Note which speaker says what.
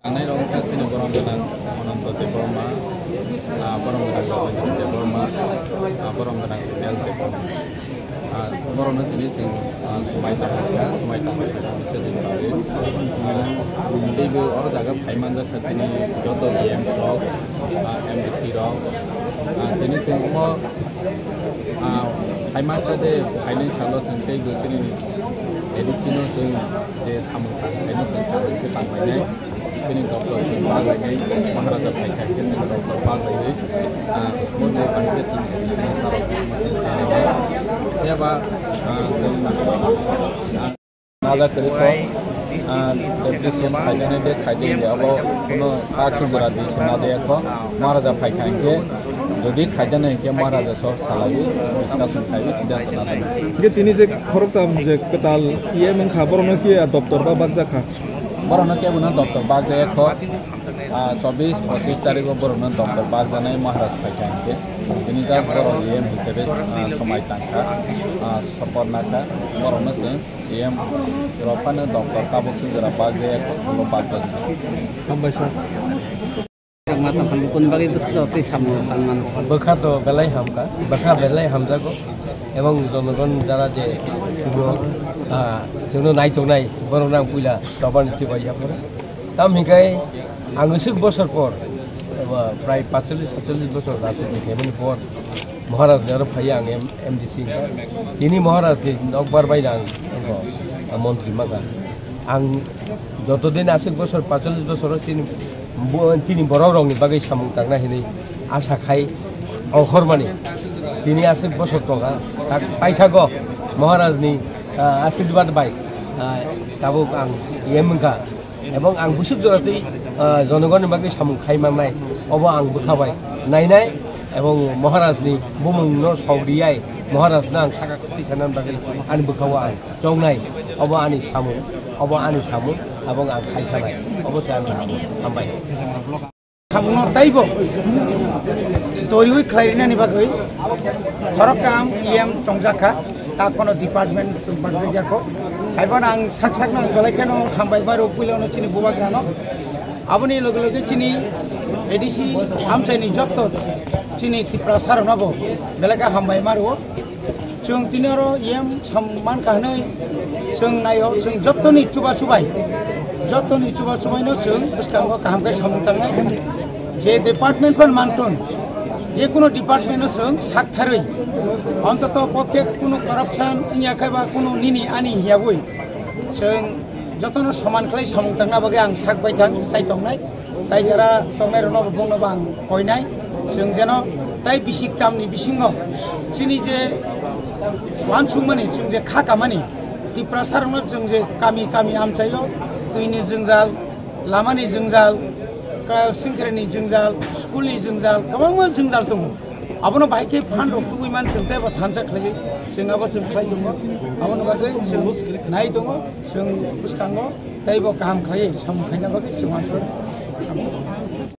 Speaker 1: Anai rong ka sini borong dengan menonton di Burma, borong dengan lawan di Burma, borong dengan sel di Burma. Borong nanti ni sing sumai tangga sini kali. Ibu orang jaga payman jaga sini jodoh game rock, MBC rock. Sini sing umur payman tadi payman selalu sini gue sini edisino sing di samudra, ini sing kita pakai. Ini dokter Jumlah lagi Maharaja Paikhan kita dokter Pak lagi, kemudian kami tinggal sarap siapa naga kereta depresi Paikhan ini kajian dia apa kuno kacung berada di sana dia ko Maharaja Paikhan ke jadi kajian ini Maharaja Sor Salawi diskus kaji tidak pernah.
Speaker 2: Jadi ini je korok tam je ketal ia mengkabar nak ia dokter Pak Jaka.
Speaker 1: Borona ke bukan dokter Bag jaya ko 24-25 तारीख को बोरना doctor बाग जाना है Maharashtra package के ini dah borong IM हिसाबै समाय tangka support naka borona से IM Eropa doctor काबुक से जरा बाग jaya ko बाग जाना
Speaker 2: sampai sah
Speaker 3: mata pun bagi bestu api samu tangan
Speaker 4: bekha to belai hamka bekha belai hamja ko ebong jonogon jara je जोंनो नायथ'नाय बर'नां पुइला दाबान थिबाय जाफोरा ताम हिखाय आं एसे बोसोर पर प्राय 45-47 बोसोर दासोनि पर महाराज ने फैया आं एमडीसी दिनै महाराज नि नकबार बायना आं मन्त्रि मागा आं जतदिन आसिल बोसोर 45 बोसोर तिनि बर' रावनि बागै सामुं तांना हिनै आसा खाय अखरमानि दिनै आसिल बोसोर टका पाइथागो महाराज नि आशीर्वाद bye tabuk ang yemengka ebong ang busuk jorati jonogon bagi samung khaimangnaय obo ang bukhabai nainai ebong maharaj ni bumung no saudiyai maharaj nang sakakti sanan bagi ani bukhawa ang jongnai obo ani samu abong ang khaisanai obo san ambai
Speaker 5: samung taibo toriwi khlairina ni bagai khorokam em tongjaka ta kono department bagja ko Aiban ang saksak nang jolaikan nang hambai baru pulau nang cini buat grano, aboni logo cini edisi amcai ni jatuh cini tipra sarang nabo, belaka hambai maru, cung tinero yam samman kahne, cung nayo cung jatuh ni cuba no cung, sekarang ko kaham kai samung tangai, je department pun mantun, je kuno department no cung sak tharui. অন্তত পক্ষে কোনো corruption ইয়াখাইবা কোনো নিনি আনি হিয়াবই जों जतनो समान खालाय सामुं तांना बागै आं साकबाय थां सायथंनाय ताइ जारा तंनाय रनो बुंनोबा आं कयनाय जों जेन ताइ बिसिक तामनि बिसिङाव जोंनि जे वानसुंमानि जों जे खाकामानि तिप्रा सारनो जों जे गामि आमचायो दैनि जोंजाल लामानि जोंजाल सिंखेरनि जोंजाल स्कुलनि जोंजाल गोबां जोंजाल दङ Abono baike fan rok tu iman sengtai ba thansa khlai sing abo sing khlai dongo abono bagai sing nai dongo sing buskango tai bo kaham khlai sam khaina bagai sing mansur